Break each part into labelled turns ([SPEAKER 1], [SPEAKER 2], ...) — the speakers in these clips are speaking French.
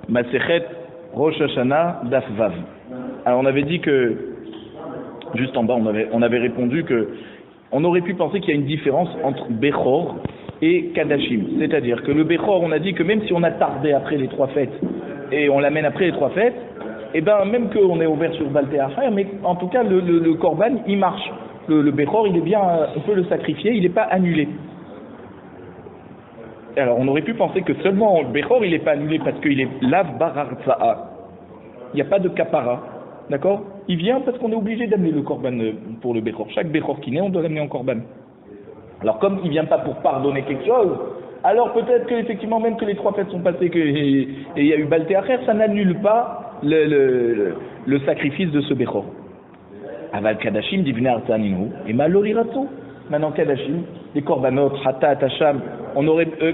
[SPEAKER 1] Masechet Rosh Hashanah Daf Vav. Alors on avait dit que, juste en bas, on avait répondu que on aurait pu penser qu'il y a une différence entre Bechor et Kadashim. C'est-à-dire que le Bechor, on a dit que même si on a tardé après les 3 fêtes, et on l'amène après les 3 fêtes, et ben même qu'on est ouvert sur Balté Acher, mais en tout cas le Korban, il marche. Le Bechor, il est bien, on peut le sacrifier, il n'est pas annulé. Alors on aurait pu penser que seulement le Bechor, il n'est pas annulé parce qu'il est Lav Bar Arza'a. Il n'y a pas de Kapara. D'accord? Il vient parce qu'on est obligé d'amener le Korban pour le Bechor. Chaque Bechor qui naît, on doit l'amener en Korban. Alors comme il ne vient pas pour pardonner quelque chose, alors peut-être qu'effectivement, même que les 3 fêtes sont passées et il y a eu Balté Acher, ça n'annule pas le sacrifice de ce Bechor. Aval Kadashim divina artaninu et malorirato. Maintenant Kadashim, les Korbanot, Hatat, Hacham,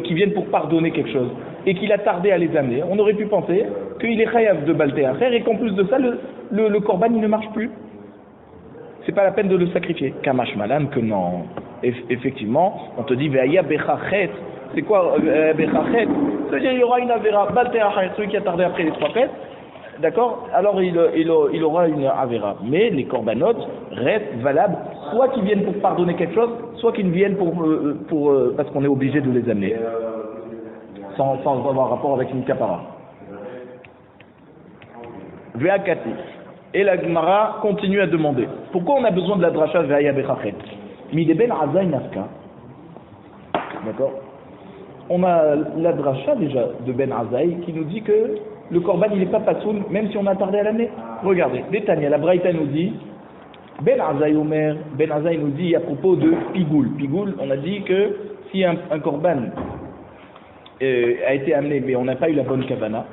[SPEAKER 1] qui viennent pour pardonner quelque chose et qu'il a tardé à les amener, on aurait pu penser qu'il est chayav de Balté Acher et qu'en plus de ça, le Korban il ne marche plus. C'est pas la peine de le sacrifier. Kamash Malan, que non. Effectivement, on te dit Ve'aya Bechachet. C'est quoi Bechachet? C'est-à-dire il y aura une Avera, Balté Acher, celui qui a tardé après les 3 fêtes. D'accord? Alors il aura une Avera. Mais les Korbanot restent valables, soit qu'ils viennent pour pardonner quelque chose, soit qu'ils viennent parce qu'on est obligé de les amener. Sans avoir rapport avec une Kapara. Ve'akati. Et la Gemara continue à demander. Pourquoi on a besoin de la dracha Ve'aya Bechachet? Mideben Azaï Nafka. D'accord? On a la dracha déjà de Ben Azaï qui nous dit que le Korban il n'est pas pasoul même si on a tardé à l'année. Regardez, Détania, la Braïta nous dit, Ben Azaï Omer, Ben Azaï nous dit à propos de Pigoul. Pigoul, on a dit que si un Korban a été amené mais on n'a pas eu la bonne kavana,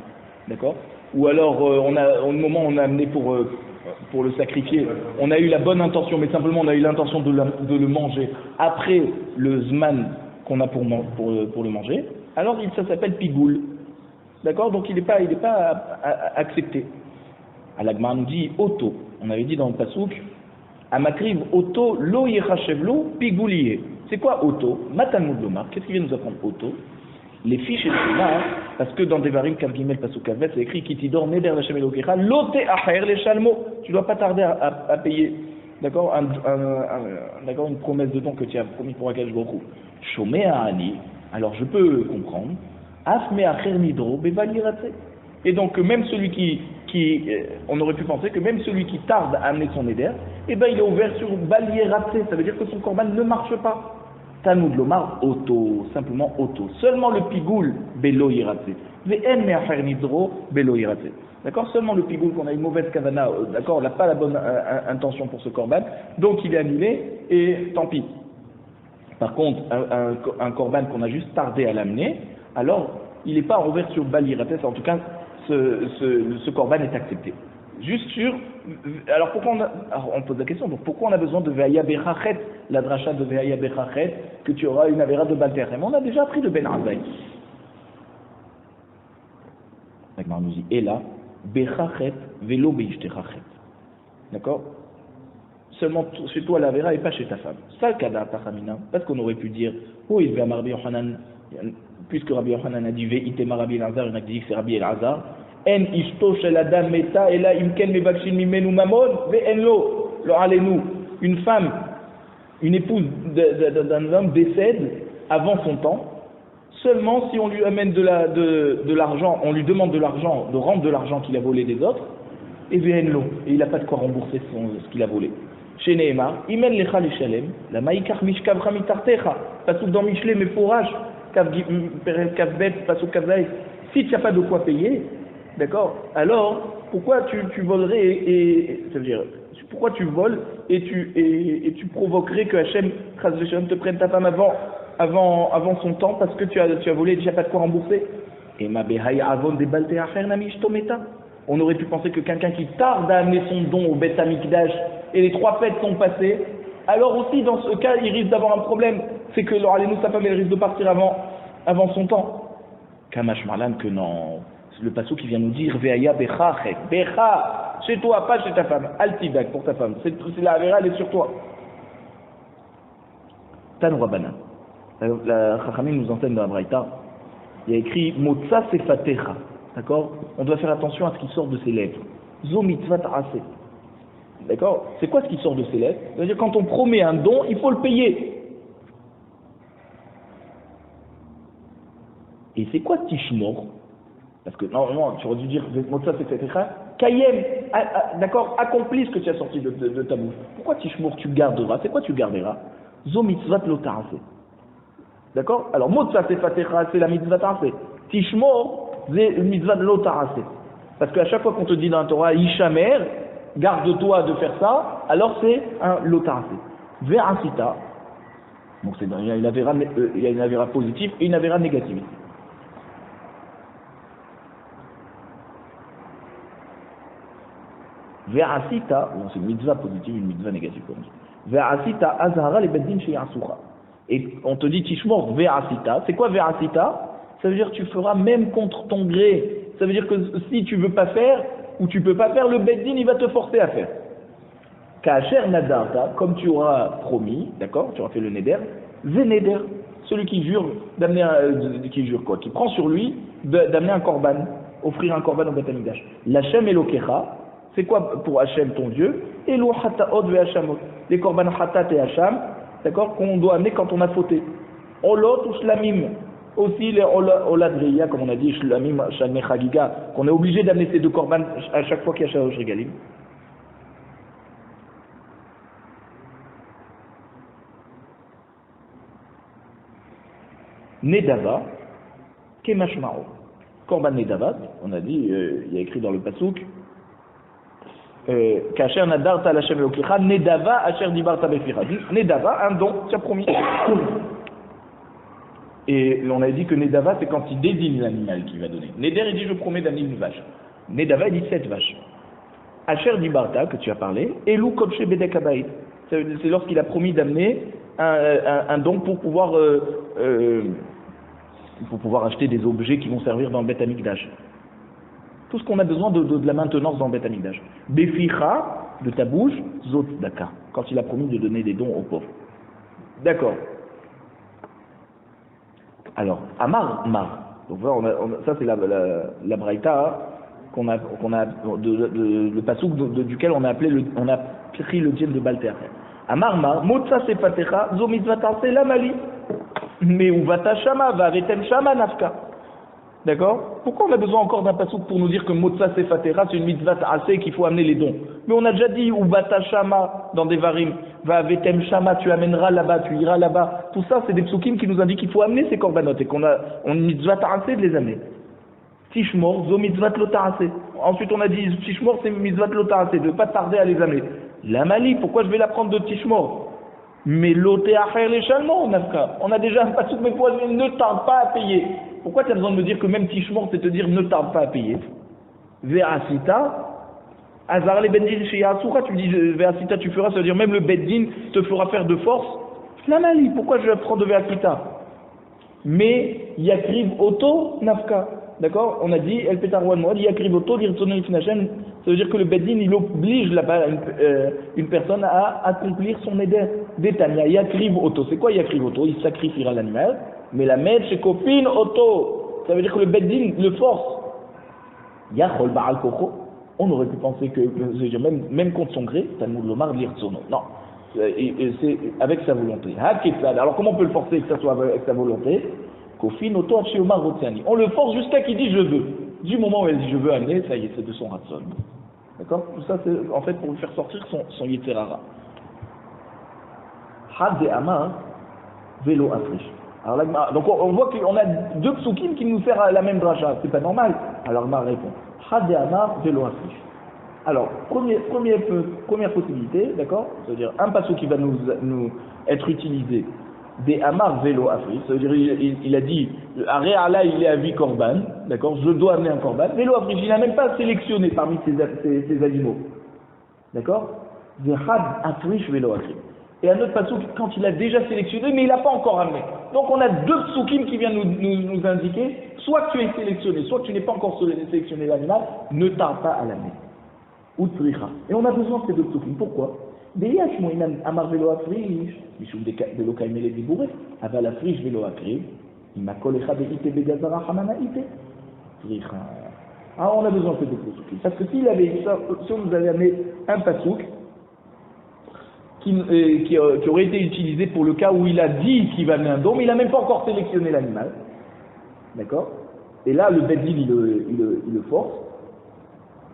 [SPEAKER 1] d'accord? Ou alors au moment où on a amené pour le sacrifier, on a eu la bonne intention, mais simplement on a eu l'intention de le manger après le zman qu'on a pour le manger, alors ça s'appelle pigoul. D'accord? Donc il n'est pas accepté. Al-Agmar nous dit auto. On avait dit dans le pasouk, Amakriv auto lo yechashevlo pigoulier. C'est quoi auto? Matalmud lomar. Qu'est-ce qui vient nous apprendre auto? Les fiches et les schémas, parce que dans Devarim Kav Gimel Pasuk Kavet, c'est écrit Kitidor Neder Lashem Elokecha Lote Acher les Shalmo. Tu ne dois pas tarder à payer, d'accord, d'accord, une promesse de don que tu as promis pour Akash Goku. Shomé Ani. Alors je peux comprendre. Afme Acher Nidro Bevalirate. Et donc même celui qui on aurait pu penser que même celui qui tarde à amener son éder, eh ben il est ouvert sur Balierate. Ça veut dire que son korban ne marche pas. Tanoud Lomar, auto, simplement auto. Seulement le pigoul, Belo Yirate. Ve'en me'acher nidro, Belo Yirate. D'accord? Seulement le pigoul qu'on a une mauvaise kavana, d'accord, on n'a pas la bonne intention pour ce korban, donc il est annulé et tant pis. Par contre, un korban qu'on a juste tardé à l'amener, alors il n'est pas ouvert sur Bal Yirate, en tout cas ce korban est accepté. Juste sur. Alors pourquoi on pose la question, donc pourquoi on a besoin de Ve'aya Bechachet, la dracha de Ve'aya Bechachet, que tu auras une avéra de Balté Acher? On a déjà appris de Ben Azaï. D'accord, nous dit, et là, Bechachet, Velo Beishtechachet. D'accord? Seulement chez toi l'avéra et pas chez ta femme. Ça le cas d'Atachamina, parce qu'on aurait pu dire, oh il veut Rabbi Yochanan, puisque Rabbi Yochanan a dit Ve'itema Rabbi Elazar, il a dit que c'est Rabbi Elazar. En ishto shel adam meta ela imken mevakshin mimenu mamon ve'en lo alenu. Une femme, une épouse d'un homme décède avant son temps, seulement si on lui amène de l'argent, on lui demande de l'argent, de rendre de l'argent qu'il a volé des autres, et ve'en lo, et il n'a pas de quoi rembourser ce qu'il a volé. Chez Nehemar, imen lecha lishalem, la maïkach mishkavcha mitartecha, pasuk dans Mishlé mefourage, kavbet, pasuk kavzaï. Si tu n'as pas de quoi payer, d'accord? Alors, pourquoi tu volerais ça veut dire, pourquoi tu voles et tu provoquerais que Hachem te prenne ta femme avant son temps parce que tu as volé et déjà pas de quoi rembourser? Et ma behaï avon des Balté Acher nami shtometa. On aurait pu penser que quelqu'un qui tarde à amener son don au Beth Amikdash et les 3 fêtes sont passées, alors aussi dans ce cas il risque d'avoir un problème, c'est que l'Oralenu sa femme elle risque de partir avant son temps. Kamash Marlan que non. Le passage qui vient nous dire Ve'aya Bechachet, Becha, chez toi, pas chez ta femme, Altidak pour ta femme, c'est la Avera, elle est sur toi. Tan Rabbanan. La Chachamim nous enseigne dans la Braïta, il y a écrit Motza Sefatecha, d'accord, on doit faire attention à ce qui sort de ses lèvres. Zo mitzvah ta'aseh. D'accord? C'est quoi ce qui sort de ses lèvres? C'est-à-dire quand on promet un don, il faut le payer. Et c'est quoi tishmor? Parce que normalement, tu aurais dû dire Kayem, d'accord, accomplis ce que tu as sorti de ta bouche. Pourquoi tishmor tu garderas? C'est quoi tu garderas? Zo mitzvah lo ta'aseh. D'accord? Alors, Motzah Sefatecha, c'est la mitzvah ta'aseh. Tishmor, c'est mitzvah lo ta'aseh. Parce qu'à chaque fois qu'on te dit dans la Torah, Ishamer, garde-toi de faire ça, alors c'est un lo ta'aseh. Ve'asita, donc il y a une avéra positive et une avéra négative. Ve'asita, bon, c'est une mitzvah positive, une mitzvah négative. Ve'asita, azhara le beddin sheyasucha. Et on te dit tishmor ve'asita. C'est quoi ve'asita? Ça veut dire que tu feras même contre ton gré. Ça veut dire que si tu veux pas faire ou tu peux pas faire, le beddin il va te forcer à faire. Ka'asher nadarta, comme tu auras promis, d'accord, tu auras fait le neder, neder, celui qui jure d'amener qui jure quoi, qui prend sur lui d'amener un korban, offrir un korban au Beth Amikdash. L'Hachem Elokecha, c'est quoi pour Hachem ton Dieu? Elu hataot ve'hashamot, les korban hatat et hacham, d'accord, qu'on doit amener quand on a fauté. Olot ou shlamim, aussi les oladriya, comme on a dit, shlamim, shalmei chagiga, qu'on est obligé d'amener ces deux korban à chaque fois qu'il y a shalosh regalim. Nedava, kemashmao. Korban Nedava, on a dit, il y a écrit dans le pasuk, Kasher nadarta l'Hachem Elokecha, Nedava asher dibarta befira. Nedava, un don, tu as promis. Et on a dit que Nedava, c'est quand il désigne l'animal qu'il va donner. Neder, il dit, je promets d'amener une vache. Nedava, il dit 7 vaches. Asher dibarta, que tu as parlé, Elou kodche bedek habayit. C'est lorsqu'il a promis d'amener un don pour pouvoir acheter des objets qui vont servir dans le Beth Amikdash. Tout ce qu'on a besoin de la maintenance dans le Beth Amikdash. Beficha, de ta bouche, zot daka, quand il a promis de donner des dons aux pauvres. D'accord. Alors, Amar, Mar. Donc voilà, ça c'est la braïta qu'on a le passouk duquel on a pris le djem de Balter. Amar Mar, Motza sefatecha, zo mitzvah ta'aseh lamali. Mais où va ta shama, va avetem shama nafka. D'accord? Pourquoi on a besoin encore d'un passouk pour nous dire que Motza sefatecha, c'est une mitzvah ta'aseh qu'il faut amener les dons? Mais on a déjà dit où va ta shama dans des varim, va avetem shama, tu amèneras là-bas, tu iras là-bas. Tout ça, c'est des psukim qui nous indiquent qu'il faut amener ces korbanot et qu'on a une mitzvah ta'aseh de les amener. Tishmor, zo mitzvah lo ta'aseh. Ensuite, on a dit Tishmor, c'est mitzvah lo ta'aseh, de ne pas tarder à les amener. La Mali, pourquoi je vais la prendre de Tishmor? Mais l'oté acher les chalmons, on a déjà un passouk, mais ne tarde pas à payer. Pourquoi tu as besoin de me dire que même Tishmor, c'est te dire ne tarde pas à payer? Ve'asita, azar les bendin chez Yasura, tu dis Ve'asita, tu feras, ça veut dire même le beddin te fera faire de force. La Mali, pourquoi je vais prendre de Ve'asita? Mais Yakriv Oto Nafka. D'accord? On a dit, El Petarwan Moad, Yakriv Oto, Lirtono Ifnachem. Ça veut dire que le Beddin, il oblige là-bas une personne à accomplir son éder. Détania, Yakriv Oto. C'est quoi Yakriv Oto? Il sacrifiera l'animal. Mais la Med, c'est Kopin Oto. Ça veut dire que le Beddin le force. Yachol Baal Koko. On aurait pu penser que, même contre son gré, Talmud Lomar Lirtono. Non. C'est avec sa volonté. Alors comment on peut le forcer que ça soit avec sa volonté? On le force jusqu'à qu'il dit je veux. Du moment où elle dit je veux amener, ça y est, c'est de son ratson. D'accord? Tout ça c'est en fait pour lui faire sortir son yitzhara. Had Amar vélo afriche. Alors là, donc on voit qu'on a deux psukim qui nous servent à la même dracha. C'est pas normal. Alors Mar répond Had Amar vélo afriche. Alors, première possibilité, d'accord? C'est-à-dire un passou qui va nous être utilisé, des Amar vélo Afri, c'est-à-dire il a dit, Aré Allah il est à 8 korban, d'accord? Je dois amener un korban, vélo Afri, il n'a même pas sélectionné parmi ces animaux, d'accord? Zehad Afrish vélo Afri. Et un autre passou quand il a déjà sélectionné, mais il n'a pas encore amené. Donc on a deux psukim qui viennent nous indiquer, soit que tu es sélectionné, soit que tu n'es pas encore sélectionné l'animal, ne tarde pas à l'amener. Et on a besoin de ces deux psukim. Pourquoi? Amar vélo afrish, Mishum de l'okaimele dibouré, aval afrish vélo akriv, ima kolecha beite begazara hamana ite. Ah, on a besoin que de psukim. Parce que si on nous avait amené un pasouk qui aurait été utilisé pour le cas où il a dit qu'il va amener un don, mais il n'a même pas encore sélectionné l'animal. D'accord? Et là, le Beddin, il le force.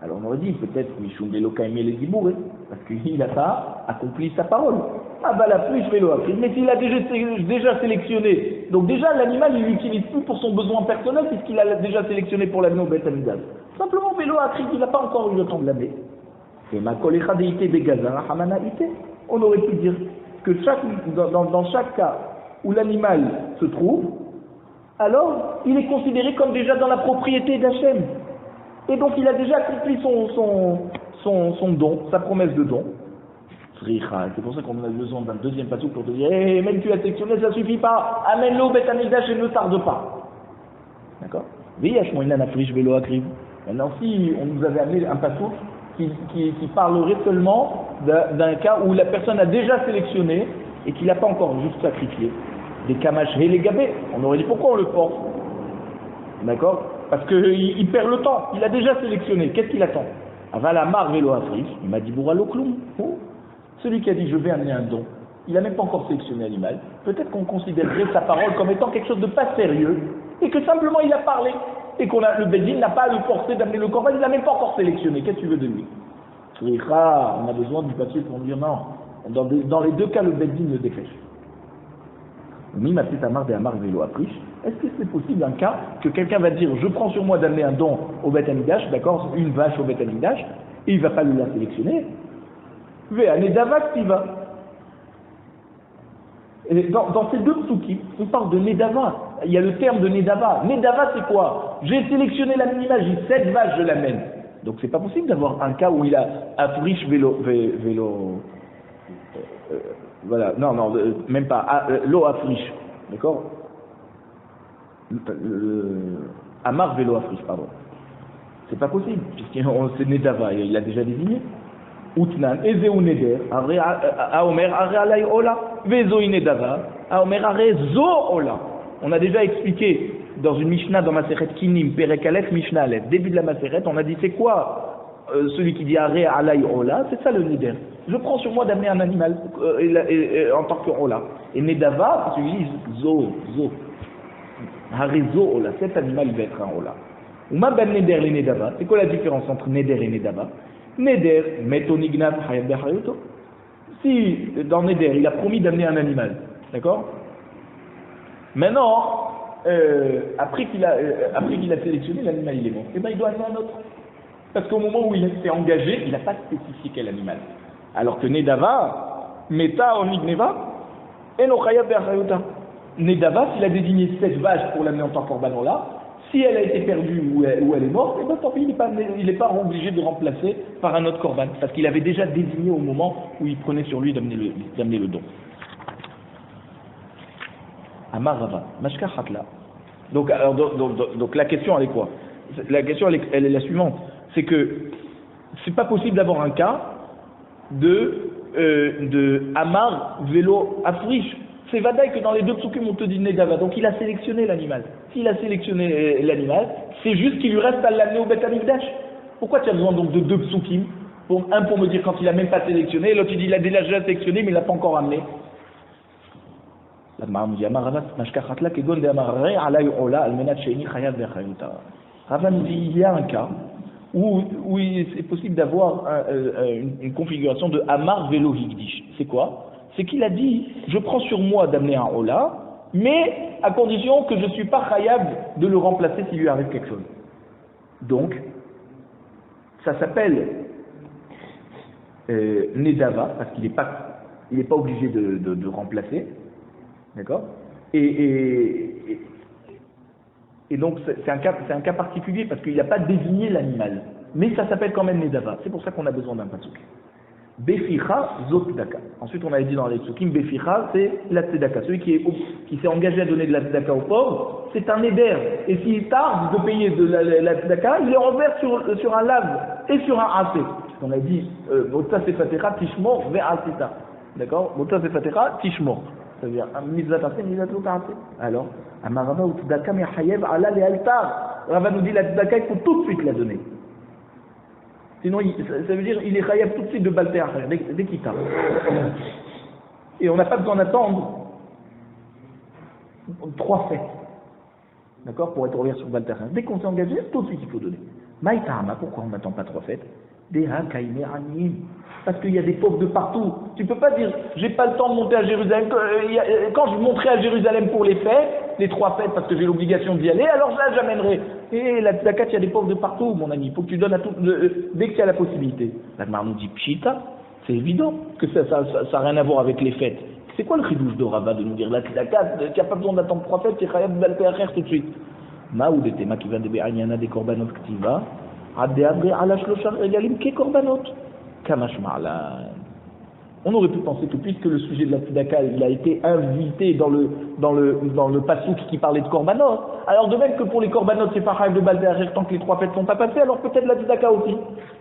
[SPEAKER 1] Alors on aurait dit peut-être Mishum Velo Kaimé les Dibouré, parce qu'il n'a pas accompli sa parole. Ah bah la pluie, je vais le apprendre. Mais s'il a déjà sélectionné, donc déjà l'animal il l'utilise plus pour son besoin personnel puisqu'il a déjà sélectionné pour l'amener au Beth Amidash. Simplement Velo a il n'a pas encore eu le temps de l'amener. Et ma kolecha deité begazara hamanaïté. On aurait pu dire que dans chaque cas où l'animal se trouve, alors il est considéré comme déjà dans la propriété d'Hachem. Et donc il a déjà accompli son don, sa promesse de don. C'est pour ça qu'on a besoin d'un deuxième pasouk pour te dire hey, même tu as sélectionné, ça ne suffit pas, amène-le au Beth Amidash et ne tarde pas. D'accord? Maintenant, si on nous avait amené un pasouk qui parlerait seulement d'un cas où la personne a déjà sélectionné et qu'il n'a pas encore juste sacrifié, des kamash et les gabés, on aurait dit pourquoi on le force? D'accord? Parce qu'il perd le temps, il a déjà sélectionné, qu'est-ce qu'il attend? Avala mar velo afrif, il m'a dit bourralo kloum. Celui qui a dit je vais amener un don, il n'a même pas encore sélectionné l'animal, peut-être qu'on considérerait sa parole comme étant quelque chose de pas sérieux, et que simplement il a parlé, et le Beddin n'a pas à le forcer d'amener le corban, il n'a même pas encore sélectionné, qu'est-ce que tu veux de lui? On a besoin du papier pour dire non, dans les deux cas le Beddin le dépêche. Est-ce que c'est possible un cas que quelqu'un va dire je prends sur moi d'amener un don au Beth Amidash, d'accord, une vache au Beth Amidash, et il ne va pas la sélectionner? Nedava Ktiva. Dans ces deux psukim, on parle de Nedava. Il y a le terme de Nedava. Nedava c'est quoi? J'ai sélectionné l'animal, j'ai 7 vaches, je l'amène. Donc c'est pas possible d'avoir un cas où il a afriche vélo voilà, non, même pas, l'eau afriche, d'accord? Amar vélo afriche, pardon. C'est pas possible, puisqu'on c'est Nedava, il l'a déjà désigné. Utnan, Ezeu Neder, Aomer, Are Alay Ola, Vezo Nedava, Aomer, Are Zo Ola. On a déjà expliqué dans une Mishnah dans Maseret Kinim, Perek Aleph, Mishnah Aleph, début de la Maseret, on a dit c'est quoi celui qui dit Are Alay Ola, c'est ça le Neder. Je prends sur moi d'amener un animal en tant que Ola. Et Nedava, c'est celui qui dit Zo. Harizo Ola, cet animal il va être un Ola. Uma ben Neder les Nedava, c'est quoi la différence entre Neder et Nedava? Neder, Metonignav Hayab Bechayoto. Si dans Neder il a promis d'amener un animal, d'accord? Maintenant, après qu'il a sélectionné l'animal, il est bon. Eh bien, il doit amener un autre. Parce qu'au moment où il s'est engagé, il n'a pas spécifié quel animal. Alors que Nedava, Meta Onigneva, Enochayab Beachayota. Nedava, s'il a désigné 7 vaches pour l'amener en tant qu'orbanon là, si elle a été perdue ou elle est morte, eh bien tant pis, il n'est pas obligé de remplacer par un autre korban. Parce qu'il avait déjà désigné au moment où il prenait sur lui d'amener le don. Amar Rava, Mashka Hatla. Donc la question elle est quoi? La question elle est la suivante, c'est que c'est pas possible d'avoir un cas de Amar Vélo Afriche. C'est Vadaï que dans les deux psukim on te dit Nedava, donc il a sélectionné l'animal. S'il a sélectionné l'animal, c'est juste qu'il lui reste à l'amener au Beth Amikdash. Pourquoi tu as besoin donc de deux psukim? Un pour me dire quand il a même pas sélectionné, l'autre il dit il a déjà sélectionné mais il l'a pas encore amené. Rava nous dit il y a un cas où c'est possible d'avoir une configuration de Amar Velo Higdish. C'est quoi? C'est qu'il a dit je prends sur moi d'amener un Ola, mais à condition que je ne suis pas khayab de le remplacer s'il lui arrive quelque chose. Donc, ça s'appelle Nedava, parce qu'il n'est pas obligé de remplacer. D'accord? Et donc c'est un cas particulier parce qu'il n'a pas désigné l'animal. Mais ça s'appelle quand même Nedava. C'est pour ça qu'on a besoin d'un pasouk. Beficha zot tzedaka. Ensuite on avait dit dans les psukim, Beficha c'est la tzedaka. Celui qui s'est engagé à donner de la tzedaka aux pauvres, c'est un éder. Et s'il tarde de payer de la tzedaka, il est renverse sur un lave et sur un asé. On a dit, Mota sefatera tishmor ve'asita. D'accord? Mota sefatera tishmor. C'est-à-dire, Mizat asé, Mizat lo ta'asé. Alors, Amarava ou tzedaka me'chayev ala le'altar. Rava nous dit la tzedaka, il faut tout de suite la donner. Sinon, ça veut dire il est chayav tout de suite de balté acher, dès qu'il tape. Et on n'a pas besoin d'attendre 3 fêtes. D'accord? Pour être ouvert sur balté acher. Dès qu'on s'est engagé, tout de suite il faut donner. Maïtama, pourquoi on n'attend pas 3 fêtes? Parce qu'il y a des pauvres de partout. Tu peux pas dire, j'ai pas le temps de monter à Jérusalem. Quand je monterai à Jérusalem pour les fêtes, les 3 fêtes, parce que j'ai l'obligation d'y aller, alors là, j'amènerai. Et la tzedaka, il y a des pauvres de partout, mon ami. Il faut que tu donnes à tout, dès que tu as la possibilité. La Gemara nous dit, pshita, c'est évident que ça n'a rien à voir avec les fêtes. C'est quoi le chidouche de Rava de nous dire, la tzedaka, tu n'as pas besoin d'attendre 3 fêtes, tu es chayav balté acher tout de suite. Maoud et Tema qui vient de Be'anyana des korbanot ktiva. On aurait pu penser que puisque le sujet de la tzedaka il a été invité dans le passouk qui parlait de korbanot, alors de même que pour les korbanot c'est pas rêve de balté acher tant que les 3 fêtes sont pas passées, alors peut-être la tzedaka aussi.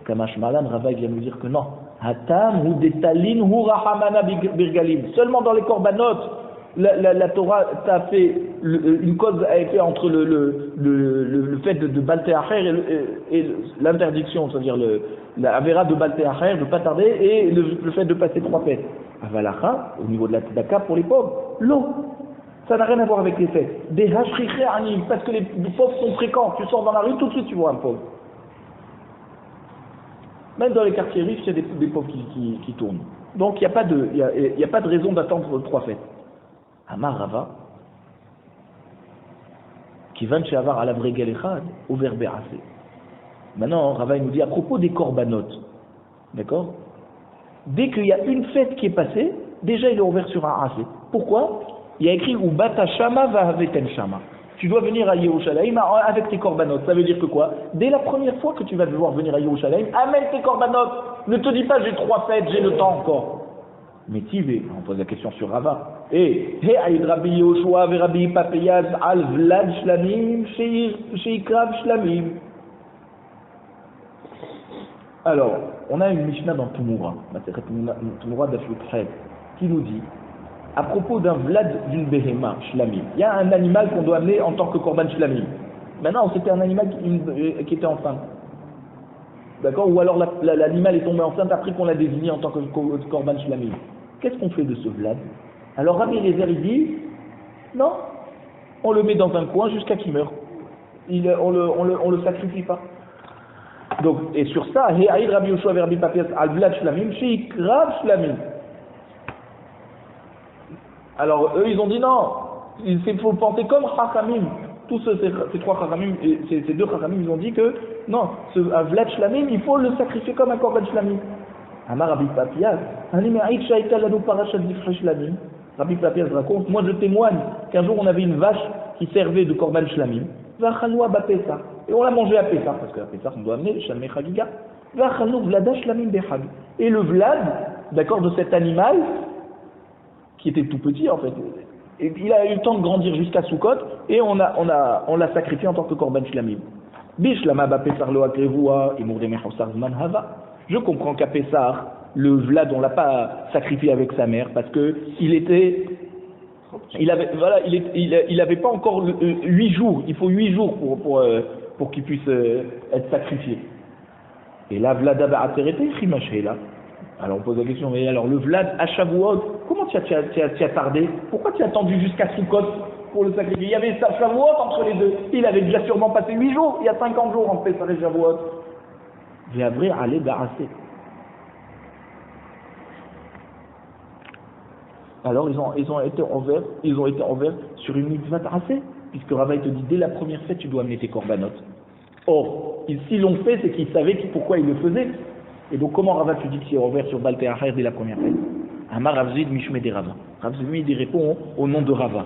[SPEAKER 1] Kamash Malan, Rava vient nous dire que non. Hatam hu detalin hu rahamana birgalim. Seulement dans les korbanot, la Torah t'a fait une cause a été entre le fait de balté acher et l'interdiction, c'est-à-dire la avéra de balté acher, de pas tarder, et le fait de passer 3 fêtes. Avalacha, au niveau de la tzedaka pour les pauvres, l'eau. Ça n'a rien à voir avec les fêtes. Des hashriché anim, parce que les pauvres sont fréquents. Tu sors dans la rue, tout de suite tu vois un pauvre. Même dans les quartiers riches, il y a des pauvres qui tournent. Donc il n'y a pas de raison d'attendre 3 fêtes. Amar Rava, qui va chez Avar à la Vregel Echad, au verbe assez. Maintenant, Rava il nous dit à propos des korbanot, d'accord? Dès qu'il y a une fête qui est passée, déjà il est ouvert sur un assez. Pourquoi? Il y a écrit ou bata shama va aveten shama. Tu dois venir à Yerushalayim avec tes korbanot. Ça veut dire que quoi? Dès la première fois que tu vas devoir venir à Yerushalayim, amène tes korbanot. Ne te dis pas j'ai 3 fêtes, j'ai le temps encore. Mais Tivé, on pose la question sur Rava. Et Aïd Rabbi Yoshua ve Rabbi Papeyaz al Vlad Shlamim Sheikrav Shlamim. Alors, on a une Mishnah dans Tumura, Tumura d'Afyutchet, qui nous dit à propos d'un Vlad d'une Behema Shlamim. Il y a un animal qu'on doit amener en tant que Korban Shlamim. Maintenant, c'était un animal qui était enceinte. D'accord? Ou alors l'animal est tombé enceinte après qu'on l'a désigné en tant que Korban Shlamim. Qu'est-ce qu'on fait de ce Vlad? Alors Rabbi Eliezer il dit, non, on le met dans un coin jusqu'à qu'il meure. On le sacrifie pas. Donc, et sur ça, Aïd Rabbi Yoshua ve Rabbi Papeyaz al Vlad Shlamim, Sheikrav Shlamim. Alors eux ils ont dit non, il faut penser comme Chachamim. Tous ces 3 Chachamim, ces 2 Chachamim, ils ont dit que non, ce Vlad Shlamim, il faut le sacrifier comme un Korban Shlamim. Amar Rabbi Papeyaz, Rabbi Papeyaz raconte, moi je témoigne qu'un jour on avait une vache qui servait de Korban Shlamim, et on l'a mangé à Pessah, parce qu'à Pessah on doit amener Shalmei Chagiga, et le Vlad, d'accord, de cet animal, qui était tout petit en fait, et il a eu le temps de grandir jusqu'à Sukkot, et on l'a sacrifié en tant que Korban Shlamim. Je comprends qu'à Pessah, le Vlad, on l'a pas sacrifié avec sa mère, parce que il avait pas encore 8 jours, il faut 8 jours pour qu'il puisse être sacrifié. Et là, Vlad a atterré, là. Alors on pose la question, mais alors le Vlad à Shavuot, comment tu as tardé? Pourquoi tu as attendu jusqu'à Sukkot pour le sacrifier? Il y avait Shavuot entre les deux. Il avait déjà sûrement passé 8 jours, il y a 50 jours entre Pessah et Shavuot. J'ai vrai aller d'Arasé. Alors ils ont été envers sur une mitzvah d'Arasé, puisque Rava te dit dès la première fête tu dois amener tes korbanot. Or, s'ils l'ont fait, c'est qu'ils savaient pourquoi ils le faisaient. Et donc, comment Rava te dit qu'il est envers sur Balté Acher dès la première fête? Amar Ravzid Mishme de Rava. Ravzid répond au nom de Rava.